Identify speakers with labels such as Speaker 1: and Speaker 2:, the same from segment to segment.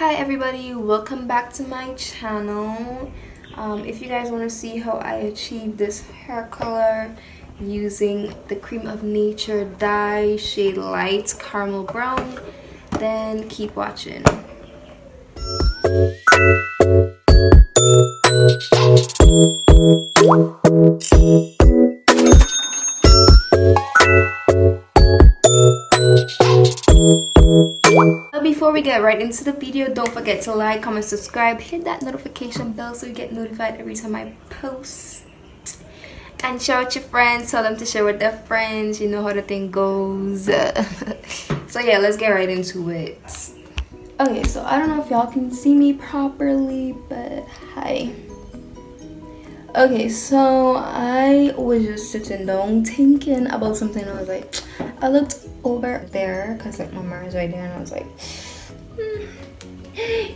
Speaker 1: Hi everybody, welcome back to my channel. If you guys want to see how I achieved this hair color using the Cream of Nature dye shade light caramel brown, then keep watching. Before we get right into the video, don't forget to like, comment, subscribe, hit that notification bell so you get notified every time I post, and share with your friends. Tell them to share with their friends. You know how the thing goes. So yeah, let's get right into it. Okay, so I don't know if y'all can see me properly, but hi. Okay, so I was just sitting down thinking about something. I was like, I looked over there because like my mirror's right there, and I was like,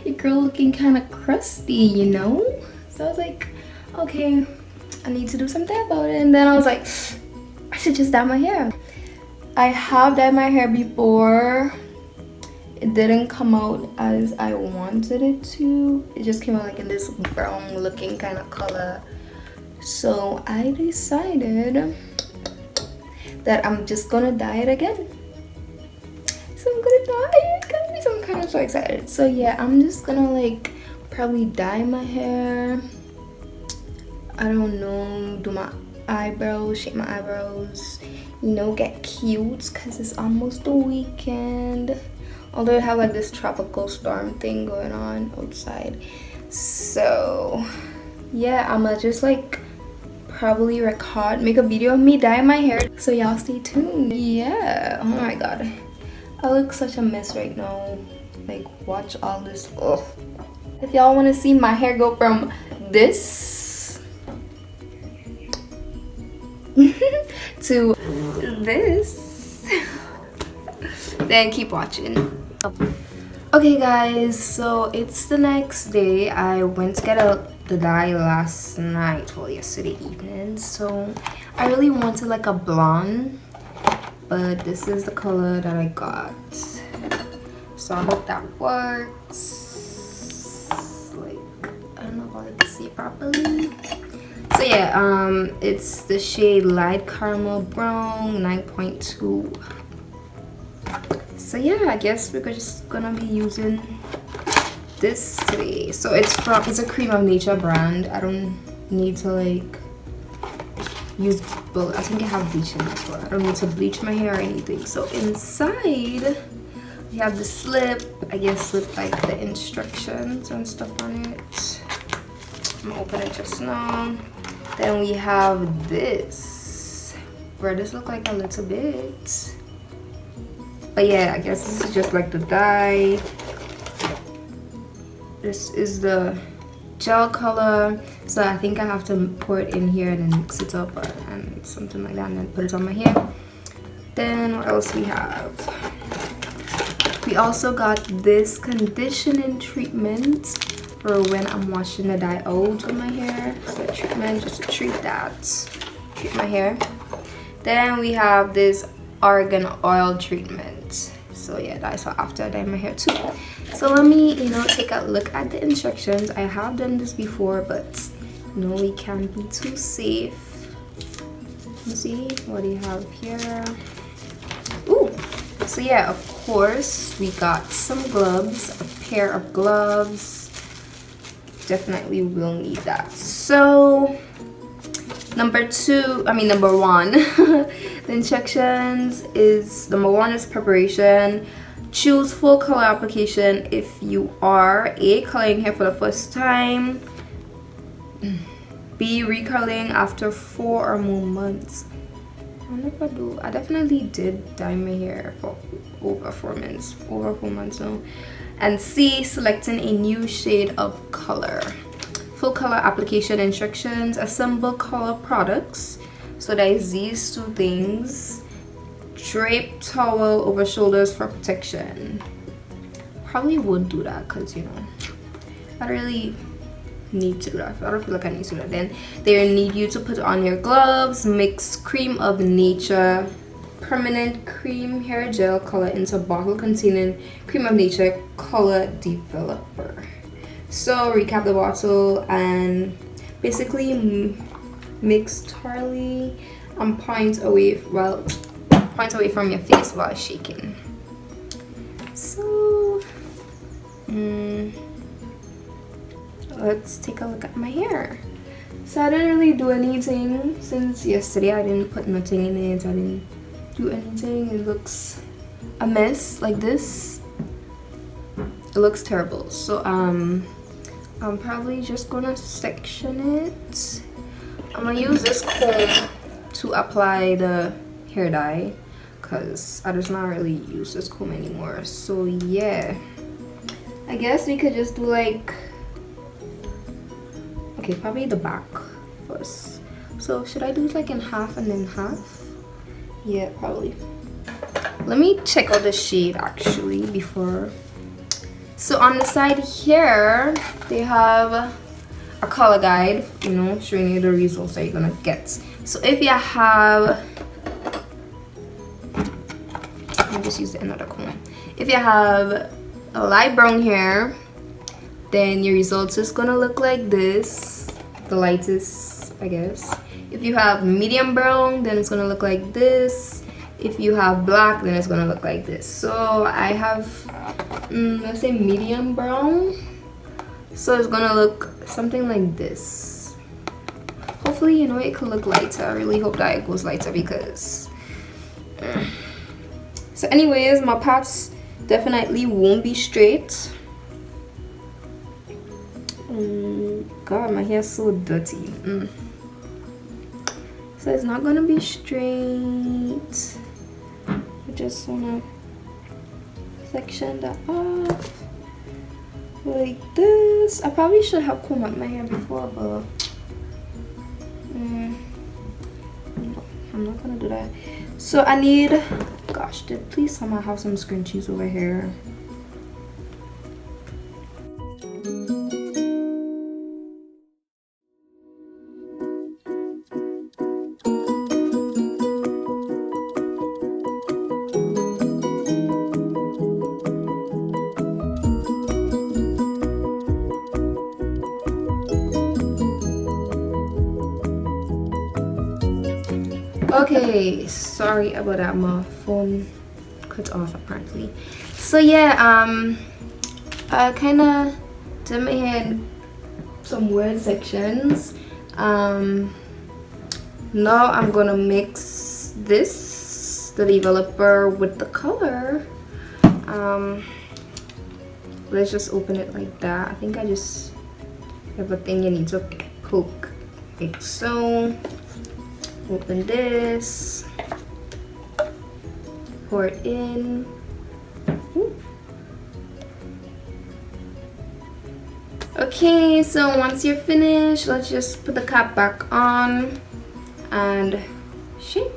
Speaker 1: your girl looking kind of crusty, you know? So I was like, okay, I need to do something about it. And then I was like, I should just dye my hair. I have dyed my hair before. It didn't come out as I wanted it to. It just came out like in this brown looking kind of color. So I decided that I'm just gonna dye it again. So I'm gonna dye it, guys. I'm kind of so excited. So yeah, I'm just gonna like probably dye my hair. I don't know, do my eyebrows, shape my eyebrows, you know, get cute because it's almost the weekend. Although I have like this tropical storm thing going on outside. So yeah, I'ma just like probably make a video of me dyeing my hair, so y'all stay tuned. Yeah, oh my god, I look such a mess right now. Like, watch all this. Ugh. If y'all want to see my hair go from this to this, then keep watching. Okay guys, so it's the next day. I went to get the dye last night, well yesterday evening. So I really wanted like a blonde, but this is the color that I got. So I hope that works. Like, I don't know if I can see it properly. So yeah, it's the shade light caramel brown 9.2. So yeah, I guess we're just gonna be using this today. So it's a Cream of Nature brand. I don't need to like use, well, I think I have bleach in this one. I don't need to bleach my hair or anything. So inside we have the slip, I guess, with like the instructions and stuff on it. I'm gonna open it just now. Then we have this, where this look like a little bit. But yeah, I guess this is just like the dye. This is the gel color. So I think I have to pour it in here and then mix it up and something like that, and then put it on my hair. Then what else we have? We also got this conditioning treatment for when I'm washing the dye out of my hair. So treatment, just to treat my hair. Then we have this argan oil treatment. So yeah, that's what after I dye my hair too. So let me, you know, take a look at the instructions. I have done this before, but you know, we can't be too safe. Let's see, what do you have here? Ooh, so yeah, of course we got some gloves, a pair of gloves. Definitely will need that. So number one, the instructions is, number one is preparation. Choose full color application if you are A, coloring hair for the first time, B, recoloring after 4 or more months. I wonder if I do. I definitely did dye my hair for over 4 months now. And C, selecting a new shade of color. Full color application instructions. Assemble color products. So there's these two things. Drape towel over shoulders for protection. Probably would do that because, you know, I don't really need to do that. I don't feel like I need to do that. Then they need you to put on your gloves. Mix Cream of Nature permanent cream hair gel color into bottle containing Cream of Nature color developer. So recap the bottle and basically mix thoroughly and point away from your face while shaking. So let's take a look at my hair. So I didn't really do anything since yesterday. I didn't put nothing in it. I didn't do anything. It looks a mess like this. It looks terrible. So I'm probably just gonna section it. I'm gonna use this comb to apply the hair dye because I just not really use this comb anymore. So yeah, I guess we could just do like, okay, probably the back first. So should I do it like in half and then half? Yeah, probably. Let me check out the shade actually before. So on the side here they have a color guide, you know, showing you the results that you're gonna get. So if you have, let me just use another comb. If you have a light brown hair, then your results is gonna look like this, the lightest, I guess. If you have medium brown, then it's gonna look like this. If you have black, then it's gonna look like this. So I have let's say medium brown, so it's gonna look something like this. Hopefully, you know, it could look lighter. I really hope that it goes lighter because so anyways, my paths definitely won't be straight. God, my hair's so dirty. So it's not gonna be straight. I just wanna section that off like this. I probably should have combed out my hair before, but no, I'm not gonna do that. So I need, gosh, please somehow have some scrunchies over here. Okay, sorry about that, my phone cut off apparently. So yeah, I kind of did my hair in some weird sections. Now I'm gonna mix this, the developer, with the color. Let's just open it like that. I think I just have a thing you need to poke. Okay, so open this, pour it in. Okay, so once you're finished, let's just put the cap back on and shake.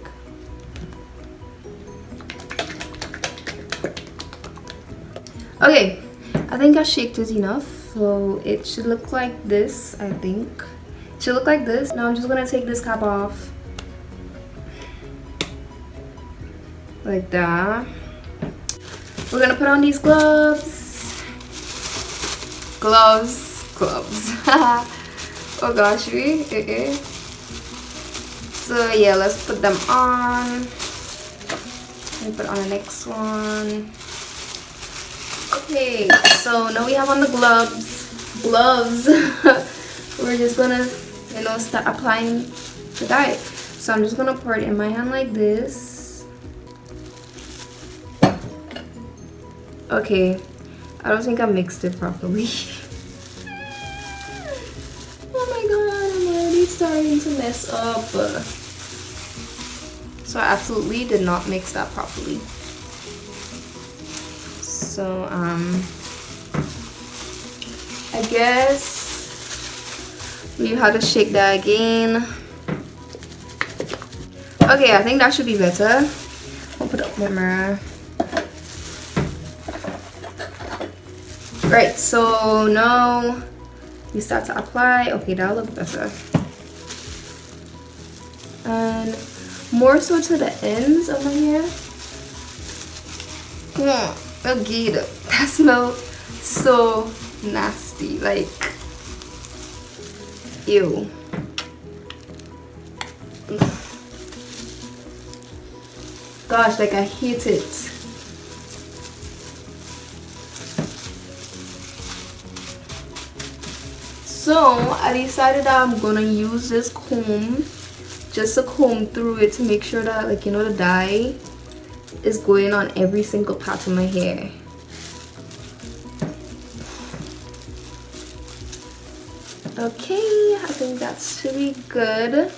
Speaker 1: Okay, I think I shaked it enough, so it should look like this. I think it should look like this. Now I'm just gonna take this cap off like that. We're gonna put on these gloves. Oh gosh, so yeah, let's put them on. Let me put on the next one. Okay, so now we have on the gloves. We're just gonna, you know, start applying the dye. So I'm just gonna pour it in my hand like this. Okay, I don't think I mixed it properly. Oh my god, I'm already starting to mess up. So I absolutely did not mix that properly. So I guess we have to shake that again. Okay, I think that should be better. I'll put up my mirror. Right, so now we start to apply. Okay, that'll look better. And more so to the ends of my hair. Okay, that smells so nasty, like ew. Gosh, like I hate it. So I decided that I'm gonna use this comb just to comb through it to make sure that, like, you know, the dye is going on every single part of my hair. Okay, I think that should be good.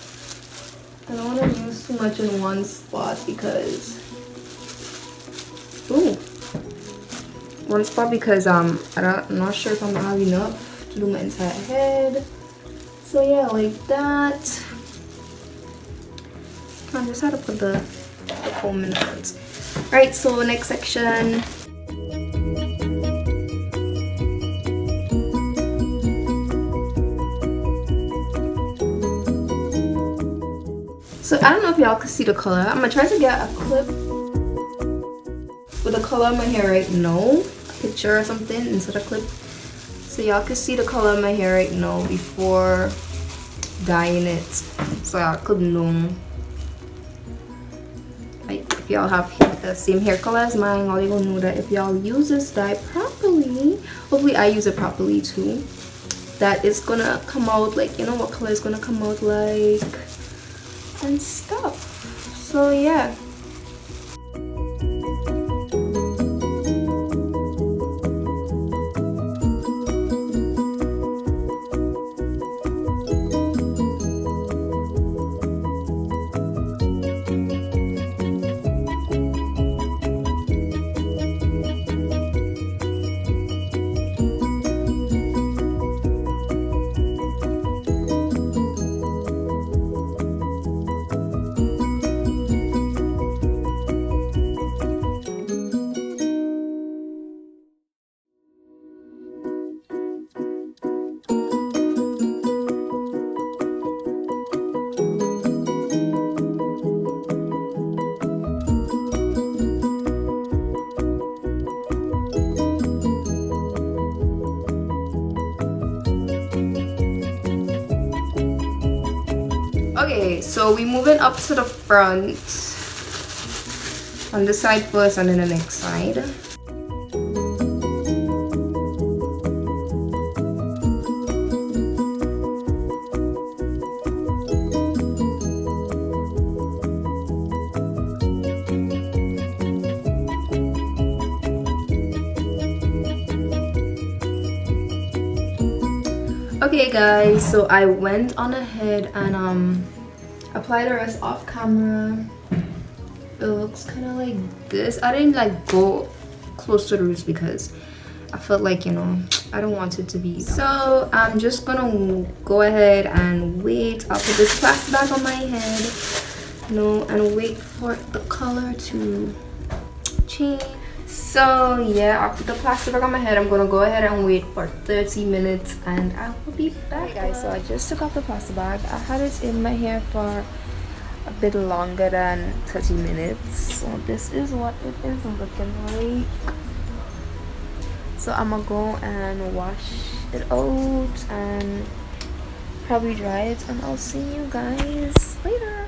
Speaker 1: I don't want to use too much in one spot because I'm not sure if I'm gonna have enough to do my entire head. So yeah, like that. I just had to put the comb in front. Alright, so next section. So I don't know if y'all can see the color. I'm gonna try to get a clip with the color of my hair right now, a picture or something instead of clip, so y'all can see the color of my hair right now before dyeing it, so y'all could know, like, if y'all have the same hair color as mine, all you gonna know that if y'all use this dye properly, hopefully I use it properly too, that it's gonna come out like, you know what color is gonna come out like and stuff. So yeah. Okay, so we moving up to the front on this side first and then the next side. Okay guys, so I went on ahead and applied the rest off camera. It looks kind of like this. I didn't like go close to the roots because I felt like, you know, I don't want it to be. So I'm just gonna go ahead and wait. I'll put this plastic bag on my head, you know, and wait for the color to change. So yeah, after the plastic bag on my head, I'm gonna go ahead and wait for 30 minutes and I will be back. Hey guys, so I just took off the plastic bag. I had it in my hair for a bit longer than 30 minutes. So this is what it is looking like. So I'm gonna go and wash it out and probably dry it, and I'll see you guys later.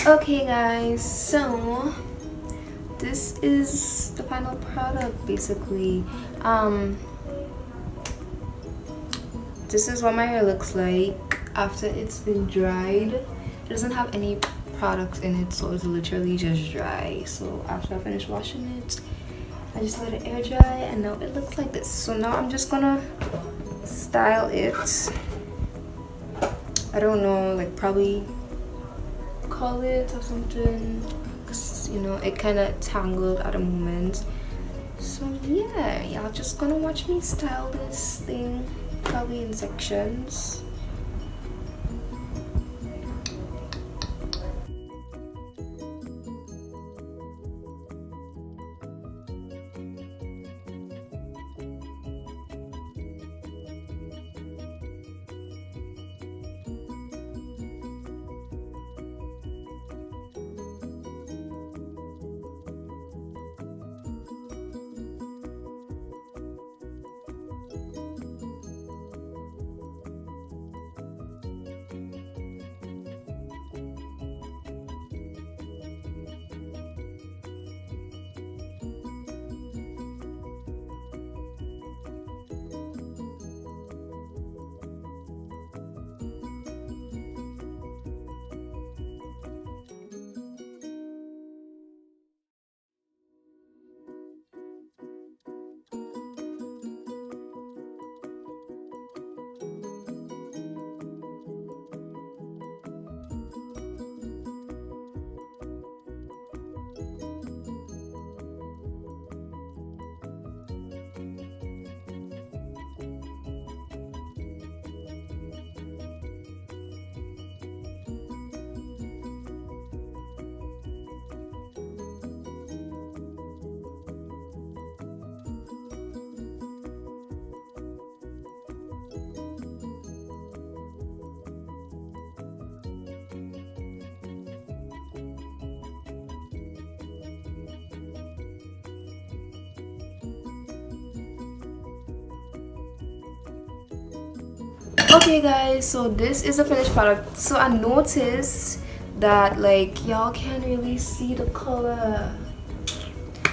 Speaker 1: Okay guys, so this is the final product basically. This is what my hair looks like after it's been dried. It doesn't have any products in it, so it's literally just dry. So after I finish washing it, I just let it air dry and now it looks like this. So now I'm just gonna style it. I don't know, like probably curl it or something, because you know it kind of tangled at the moment. So yeah, y'all just gonna watch me style this thing, probably in sections. Okay guys, so this is the finished product. So I noticed that like y'all can't really see the color.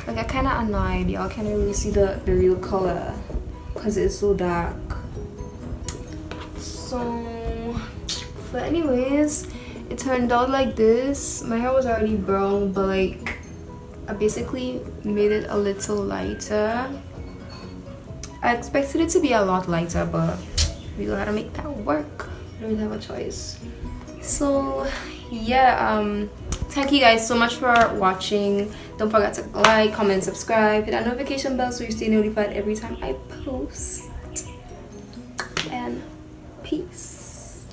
Speaker 1: Like I kind of annoyed y'all can't really see the real color because it's so dark. So but anyways, it turned out like this. My hair was already brown, but like I basically made it a little lighter. I expected it to be a lot lighter, but we gotta make that work. We don't really have a choice. So yeah, thank you guys so much for watching. Don't forget to like, comment, subscribe, hit that notification bell so you stay notified every time I post. And peace.